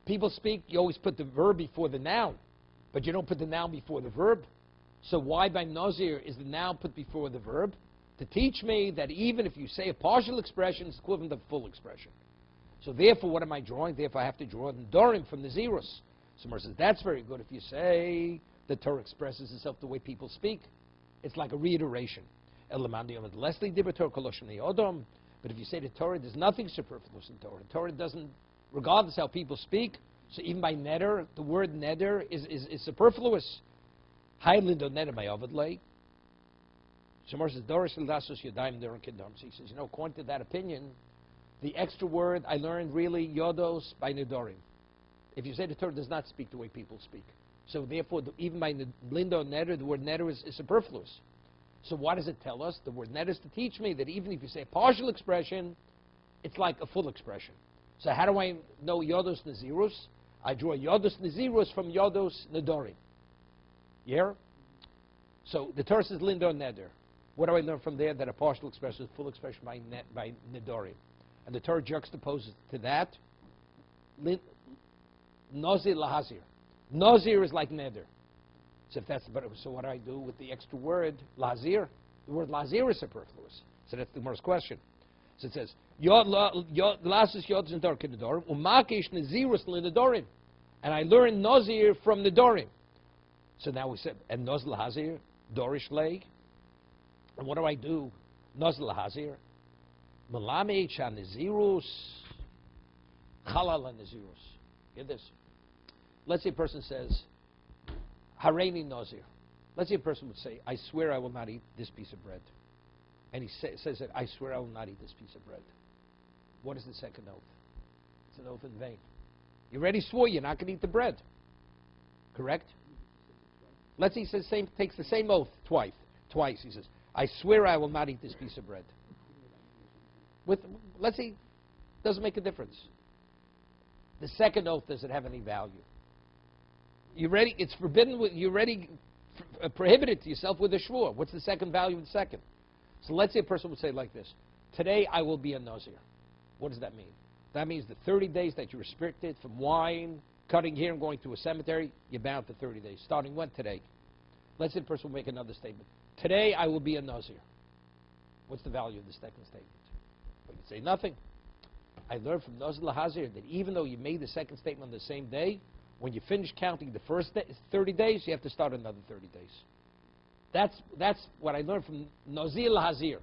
People speak, you always put the verb before the noun, but you don't put the noun before the verb. So why by Nazir is the noun put before the verb? To teach me that even if you say a partial expression, it's equivalent to a full expression. So therefore, what am I drawing? Therefore, I have to draw the Nedarim from the zeros. Someone says, that's very good if you say the Torah expresses itself the way people speak. It's like a reiteration. But if you say the Torah, there's nothing superfluous in Torah. Torah doesn't, regardless how people speak, so even by neder, the word neder is superfluous. He says, you know, according to that opinion, the extra word I learned really yodos by nedorim. If you say the Torah does not speak the way people speak, so therefore even by lindo neder, the word neder is superfluous. So what does it tell us? The word neder is to teach me that even if you say a partial expression, it's like a full expression. So how do I know yodos nazirus? I draw yodos nazirus from yodos nedorim. Yeah? So the Torah says lindo neder. What do I learn from there? That a partial expression is a full expression by nedorim. And the Torah juxtaposes to that Nazir lahazir. Nazir is like neder. So if that's so what do I do with the extra word lahazir? The word lahazir is superfluous. So that's the first question. So it says lasus yod zentor kenedorim umakish nazirus lenedorim, and I learned nazir from nedorim. So now we said and naz lahazir dorish leg. And what do I do? Naz lahazir. Malame chanizirus chalal nazirus. Get this. Let's say a person says, Hareini nazir. Let's say a person would say, I swear I will not eat this piece of bread. And he says that, I swear I will not eat this piece of bread. What is the second oath? It's an oath in vain. You already swore you're not going to eat the bread. Correct? Let's say he says takes the same oath twice. He says, I swear I will not eat this piece of bread. Let's see, doesn't make a difference. The second oath doesn't have any value. It's forbidden. You already prohibited to yourself with a shvur. What's the second value of the second? So let's say a person would say like this: today I will be a nazir. What does that mean? That means the 30 days that you're restricted from wine, cutting hair, and going to a cemetery, you're bound for 30 days. Starting when? Today. Let's say the person will make another statement. Today I will be a nazir. What's the value of the second statement? Well, you say nothing. I learned from Nazir Lahazir that even though you made the second statement on the same day, when you finish counting the first 30 days, you have to start another 30 days. That's what I learned from Nazir Lahazir,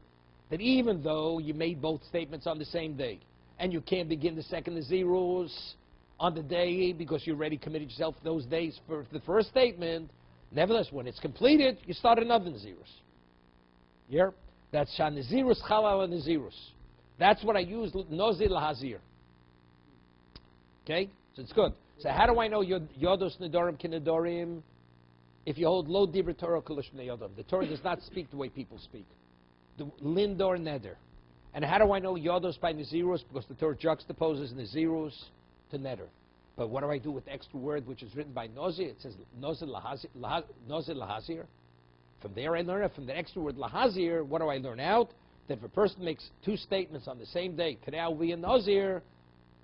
that even though you made both statements on the same day, and you can't begin the second Nazirus on the day because you already committed yourself those days for the first statement, nevertheless, when it's completed, you start another Nazirus. Yeah? That's Shan Nazirus Chalal Nazirus. That's what I use, Nazir Lahazir. Okay? So it's good. So how do I know Yodos Nedorim Kenedorim? If you hold Lo Dibra Torah Kolish Yodom. The Torah does not speak the way people speak. The Lindor Neder. And how do I know Yodos by Nazirus? Because the Torah juxtaposes Nazirus to Neder. But what do I do with the extra word which is written by Nazir? It says Nazir Lahazir. From there I learn it. From the extra word Lahazir, what do I learn out? That if a person makes two statements on the same day, today I will be a Nazir,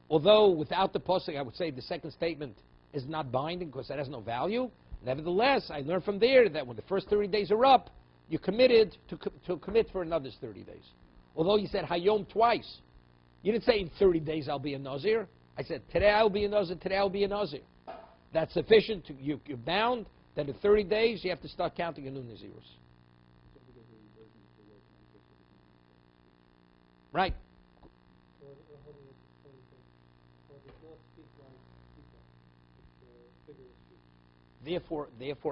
although without the posuk I would say the second statement is not binding because that has no value. Nevertheless, I learned from there that when the first 30 days are up, you committed to commit for another 30 days. Although you said Hayom twice. You didn't say in 30 days I'll be a Nazir. I said today I'll be a Nazir, today I'll be a Nazir. That's sufficient. You're bound. Then in 30 days you have to start counting a new Nazirus. Right. Therefore,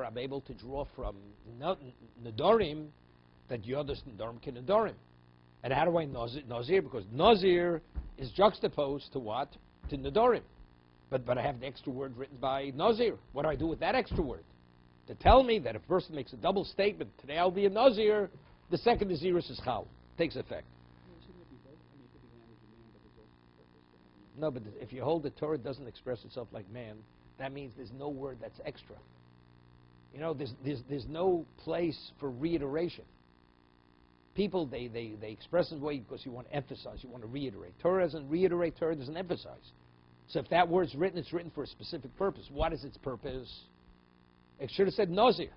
I'm able to draw from Nedorim that Yodos Nedorim Kenedorim. And how do I Nazir? Because Nazir is juxtaposed to what? To Nedorim. But I have the extra word written by Nazir. What do I do with that extra word? To tell me that if a person makes a double statement, today I'll be a Nazir, the second Nazirus is Chal. Takes effect. No, but if you hold the Torah doesn't express itself like man, that means there's no word that's extra. You know, there's no place for reiteration. people, they express it way because you want to emphasize, you want to reiterate. Torah doesn't reiterate, Torah doesn't emphasize. So if that word's written, it's written for a specific purpose. What is its purpose? It should have said nazir.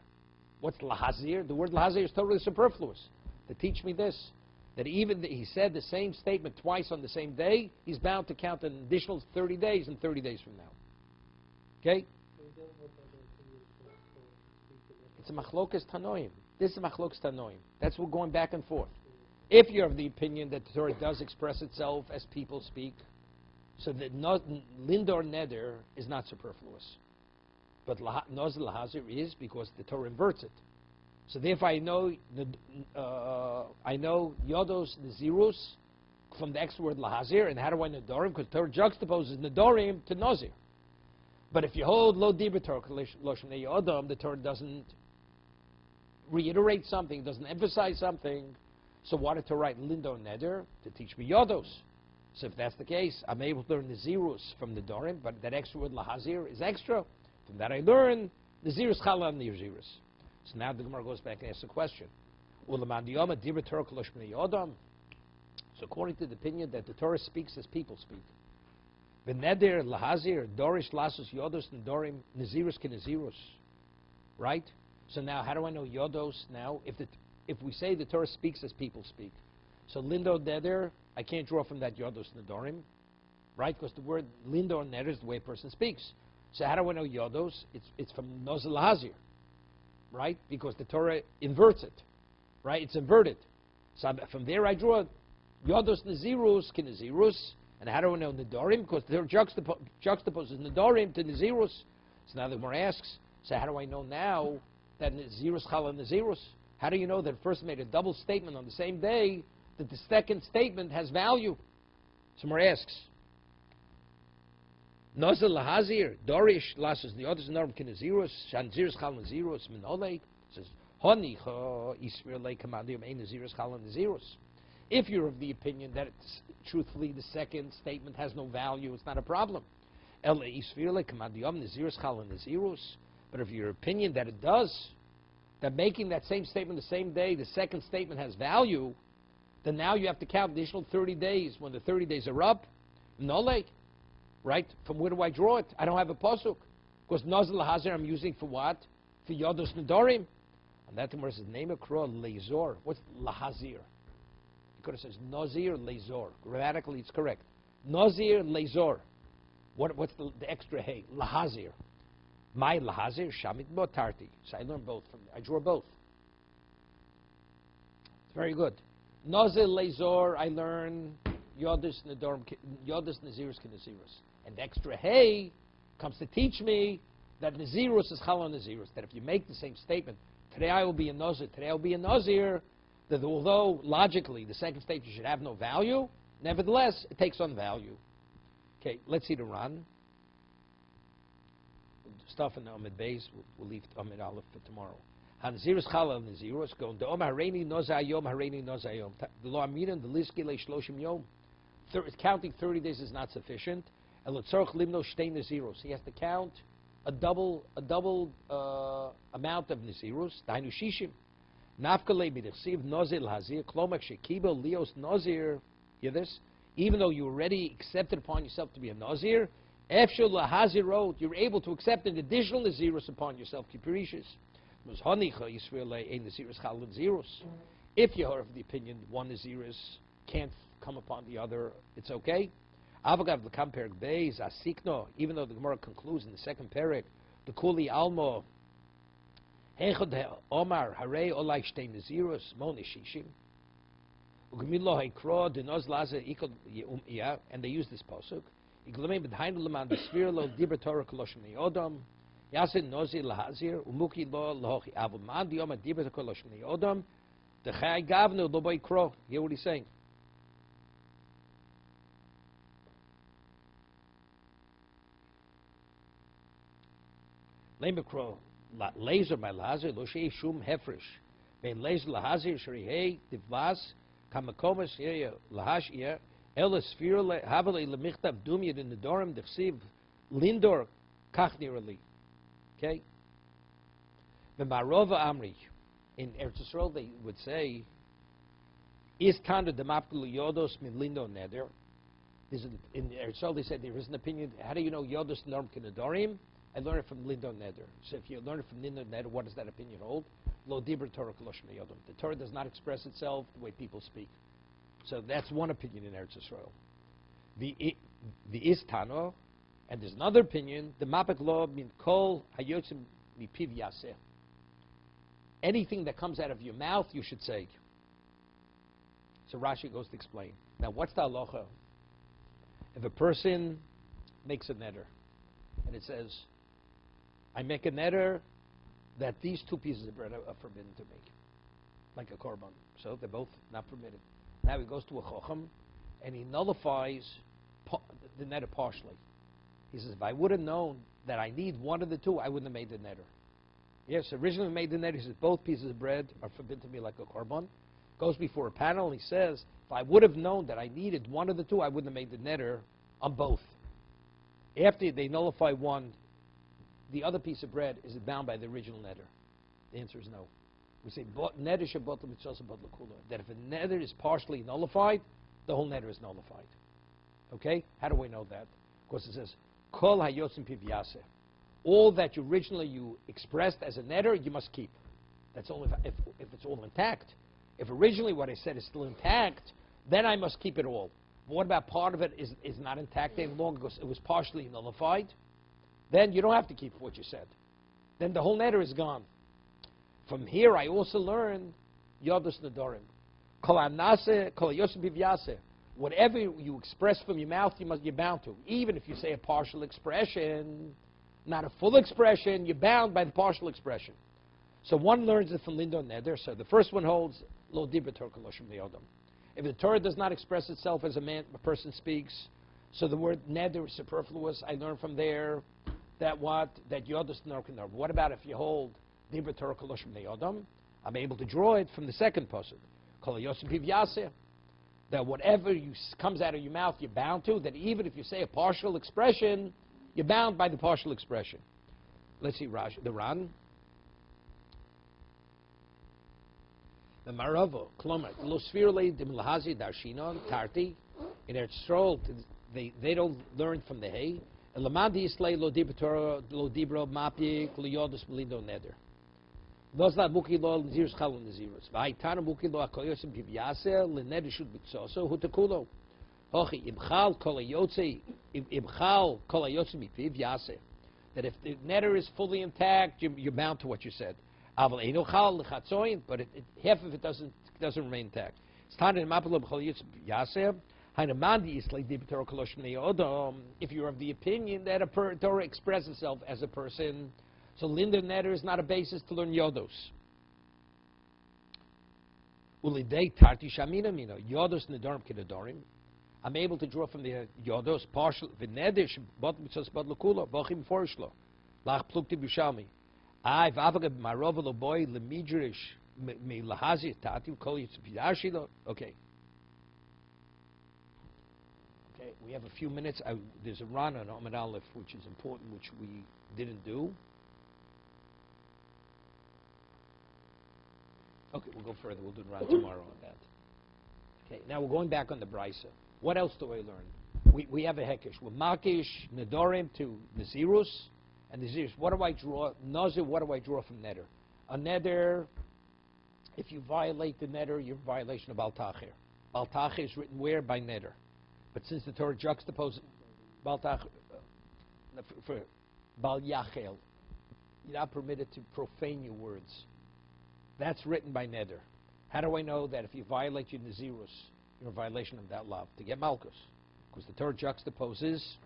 What's lahazir? The word lahazir is totally superfluous. To teach me this, that even he said the same statement twice on the same day, he's bound to count an additional 30 days and 30 days from now. Okay? It's a machlokas tanoim. This is a machlokas tanoim. That's what we're going back and forth. If you're of the opinion that the Torah does express itself as people speak, so that lindor neder is not superfluous. But nozil lahazir is because the Torah inverts it. So therefore I know yodos nazirus from the extra word lahazir, and how do I know nedorim? Because Torah juxtaposes nedorim to nazir. But if you hold lo dibur Torah loshnei yodam, the Torah doesn't reiterate something, doesn't emphasize something. So why did Torah write lindor neder? To teach me yodos. So if that's the case, I'm able to learn nazirus from nedorim, but that extra word lahazir is extra. From that I learn nazirus chala nazirus. So now the Gemara goes back and asks a question. So according to the opinion that the Torah speaks as people speak, v'neder lahazir dorish lasus yodos nedorim nazirus kenazirus, right? So now how do I know yodos now? If we say the Torah speaks as people speak, so lindo neder I can't draw from that yodos nedorim, right? Because the word lindo neder is the way a person speaks. So how do I know yodos? It's from nozil lahazir. Right? Because the Torah inverts it. Right? It's inverted. So from there I draw yodos nazirus kinazirus. And how do I know nedorim? Because the Torah juxtaposes nedorim to nazirus. So now the Gemara asks, so how do I know now that nazirus chala nazirus? How do you know that first made a double statement on the same day that the second statement has value? So Gemara asks, Nozil lahazir, dorish lasus the others norm kinazirus, shanzirus chal nazirus minolek. Says honicha isfir le kamandium ein nazirus chal nazirus. If you're of the opinion that it's truthfully the second statement has no value, it's not a problem. Ele isfir le kamandium nazirus chal nazirus. But if your opinion that it does, that making that same statement the same day, the second statement has value, then now you have to count the additional 30 days. When the 30 days are up, minolek. Right? From where do I draw it? I don't have a pasuk. Because Nazil lahazir I'm using for what? For yodos nedorim. And that Gemara says, name a kro lezor. What's lahazir? You could have said nazir lezor. Grammatically it's correct. Nazir lezor. What's the extra hey? Lahazir. My lahazir shamit botarti. So I learn both from there. I draw both. It's very good. Nazir lezor I learn yodos nedorim, yodos nazirus kinazirus. And the extra hey comes to teach me that nazirus is chala nazirus. That if you make the same statement, today I will be a nazir, today I will be a nazir, that although logically the second statement should have no value, nevertheless it takes on value. Okay, let's see the run. Stuff in the Amid Beis, we'll leave Amid Aleph for tomorrow. Hanazirus chala nazirus go the Om hareini nozayom hareini nozayom. The law minan the liski le shloshim yom. Counting 30 days is not sufficient. He has to count a double amount of nazirus. Dainu shishim. Nafkale b'dichsiv nozir lahazir klomak shekibo lios nozir. Hear this? Even though you already accepted upon yourself to be a nazir, efshul lahazirot, you're able to accept an additional nazirus upon yourself. Kiperishis. If you are of the opinion one nazirus can't come upon the other, it's okay. Avagav the Kamperik Beis Asikno, even though the Gemara concludes in the second parak, the Kuli Almo Hechod Omar Hare Olai Shtei Nazirus Moni Shishim Ugmilo Hekro Denoz Laza Ikod Yumia, and they use this pasuk. Iglamim B'Hainu Leman B'Sfir Lo Dibur Torah Koloshim Neodam Yasin Nozi Lahazir Umuki Lo Lochi Avul Man Dioma Dibur Koloshim Neodam the Chai Gavnu Lo Boy Kro. Hear what he's saying? Lemekro laser by laser lo shei shum hefresh ben laser lahazir shrihei divas kamakomas here lahash here elas sphere havale lemichtav dumyed in the dorim dechsiv lindor kachnirali. Okay. The Marova Amri in Eretz Yisrael they would say Is Tana Demapkul Yodos min Lindo Neder? In Erzol they said there is an opinion. How do you know Yodos Norm Kinadorim? I learned it from Lindo Neder. So if you learn it from Lindo Neder, what does that opinion hold? Lo Dibra Torah Koloshim Yodom. The Torah does not express itself the way people speak. So that's one opinion in Eretz Yisrael. The is Tana, and there's another opinion. The Mapek Lo min Kol Hayotzim Mipiv Yaseh. Anything that comes out of your mouth, you should say. So Rashi goes to explain. Now, what's the halacha? If a person makes a neder, and it says, I make a neder that these two pieces of bread are forbidden to make, like a korban. So they're both not permitted. Now he goes to a chacham, and he nullifies the neder partially. He says, if I would have known that I need one of the two, I wouldn't have made the neder. Yes, originally made the neder. He says, both pieces of bread are forbidden to me like a korban. Goes before a panel, and he says, if I would have known that I needed one of the two, I wouldn't have made the neder on both. After they nullify one, the other piece of bread is bound by the original neder. The answer is no. We say, neder shabbat mitzvah kula. That if a neder is partially nullified, the whole neder is nullified. Okay? How do we know that? Because it says, kol hayotzim piv yaseh. All that you expressed as a neder, you must keep. That's only if it's all intact. If originally what I said is still intact, then I must keep it all. But what about part of it is not intact any longer because it was partially nullified? Then you don't have to keep what you said. Then the whole neder is gone. From here, I also learn Yodos Nedorim. Kol anase, kol yosem bivyase. Whatever you express from your mouth, you're bound to. Even if you say a partial expression, not a full expression, you're bound by the partial expression. So one learns it from Lindo Neder. So the first one holds Lo Dibra Torah Koloshim Leodom. If the Torah does not express itself as a person speaks, so the word Neder is superfluous. I learn from there that Yodos Norkanor. What about if you hold Dibra Torah Koloshim Leodom? I'm able to draw it from the second pasuk. Kol Yosim Piv Yaseh. That whatever comes out of your mouth, you're bound to. That even if you say a partial expression, you're bound by the partial expression. Let's see, the Ran. The Maravo, Klomer, Lo Svirle Dim Lahazi Darshinon, Tarti, in Eretz Yisrael, they don't learn from the hay. And Lamandi Islay Lo Dibra Lo Dibra Mapi Kuliyodus Melindo Neder. Those that Buki Lo Nazirus Chalon Nazirus. Vaitana Buki Lo Akoyosim Pivyase, Leneder Shud Bitsoso, Hutakulo. Hochi, Ibchal Kolayotzi, Ibchal Kolayotzi Pivyase. That if the neder is fully intact, you're bound to what you said. But half of it doesn't remain intact. If you're of the opinion that a Torah expresses itself as a person, so Lindo Neder is not a basis to learn Yodos. I'm able to draw from the Yodos partial. Okay, we have a few minutes. There's a run on Amud Aleph, which is important, which we didn't do. Okay, we'll go further. We'll do the run tomorrow on that. Okay, now we're going back on the Brisa. What else do I learn? We have a Hekesh. We're Makish, Nedorim to Nazirus. And Nazirus, what do I draw? Nazir, what do I draw from Neder? A Neder, if you violate the Neder, you're in violation of Bal Tachir. Bal Tachir is written where? By Neder. But since the Torah juxtaposes Bal Tachir, for Bal Yachel, you're not permitted to profane your words. That's written by Neder. How do I know that if you violate your Nazirus, you're in violation of that law? To get Malkus. Because the Torah juxtaposes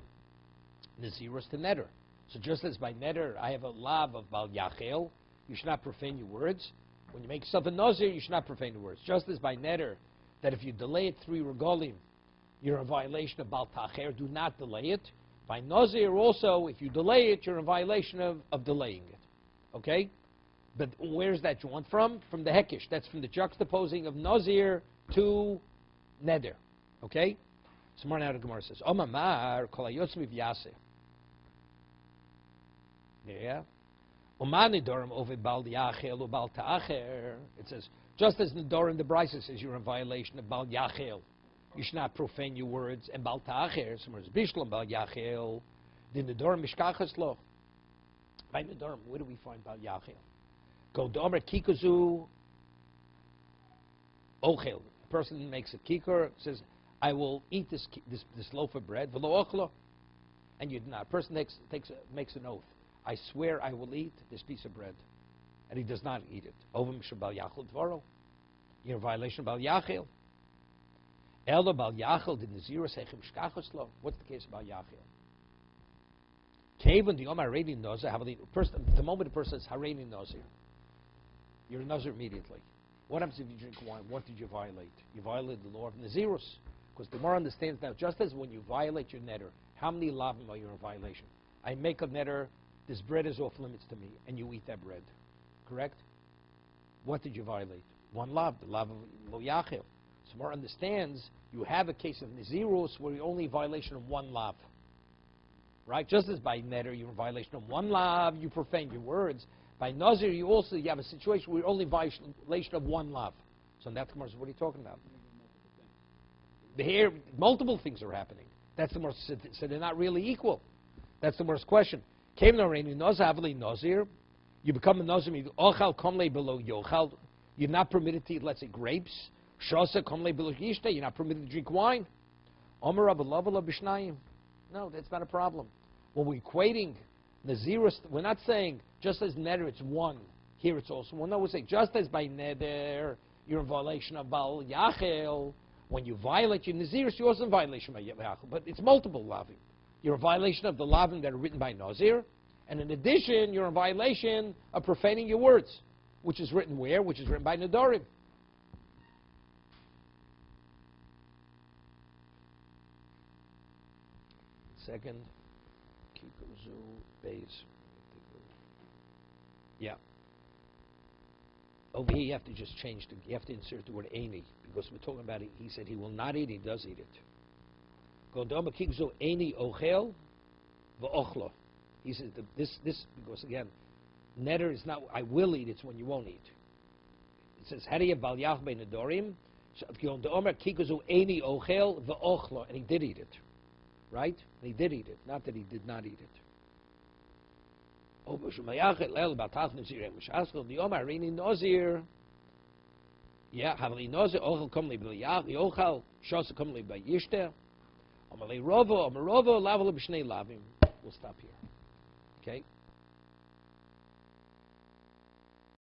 Nazirus to Neder. So just as by Neder, I have a lav of Bal Yachel, you should not profane your words. When you make yourself a Nazir, you should not profane your words. Just as by Neder, that if you delay it 3 regalim, you're in violation of Bal Tacher, do not delay it. By Nazir also, if you delay it, you're in violation of delaying it. Okay? But where's that drawn from? From the Hekesh. That's from the juxtaposing of Nazir to Neder. Okay? So more now the Gemara says, Omamar kol hayotzim v'yaseh. Yeah. It says, Just as Nedarim, the Brisa says you're in violation of Bal Yachel. You should not profane your words. And Bal Ta'acher, somewhere Bishlam Bal Yachel, the Nedarim Mishkachas Lo. By Nedarim, where do we find Bal Yachel? Go Domer Kikuzu Ochel. A person makes a kikar, says, I will eat this loaf of bread, v'lo ochlo. And you do not. A person makes an oath. I swear I will eat this piece of bread. And he does not eat it. Ovim shebal yachel dvaro. You're in violation of bal yachel. Elo bal yachel did nazira sechem shkachos lo. What's the case about yachel? Kevin the omar reini nozer. The moment a person says hareini nozer, you're a nozer immediately. What happens if you drink wine? What did you violate? You violated the law of nazirus. Because the Gemara understands now, just as when you violate your netter, how many lavim are you in violation? I make a netter, this bread is off limits to me, and you eat that bread. Correct? What did you violate? One lav, the lav of lo yachel. So Gemara understands you have a case of nazirus where you're only in violation of one lav. Right? Just as by netter you're in violation of one lav, you profane your words. By nazir you have a situation where you're only in violation of one lav. So in that Gemara, what are you talking about? Here, multiple things are happening. That's the most, so they're not really equal. That's the worst question. You become a nazir. You're not permitted to eat, let's say, grapes. You're not permitted to drink wine. No, that's not a problem. When we're equating nazirus, we're not saying just as neder it's one. Here it's also one. No, we're saying just as by neder you're in violation of bal yachel. When you violate your nazirus, you're also in violation by yachel. But it's multiple lavim. You're in violation of the lavim that are written by nazir. And in addition, you're in violation of profaning your words, which is written where? Which is written by Nedarim. Second, Kikuzu base. Yeah. Over here, you have to just change you have to insert the word "any" because we're talking about it. He said he will not eat. He does eat it. Godama Kikuzu any ochel v'ochlo. He says this because again, netter is not I will eat. It's when you won't eat. It says Hariya bal yach bei nedorim. Godama Kikuzu any ochel v'ochlo, and he did eat it. Right? And he did eat it. Not that he did not eat it. Yeah, havli nozir ochel kom li b'liyach ochel shos kom li b'yishter amalei rovo lavel b'shnei lavim. We'll stop here. Okay.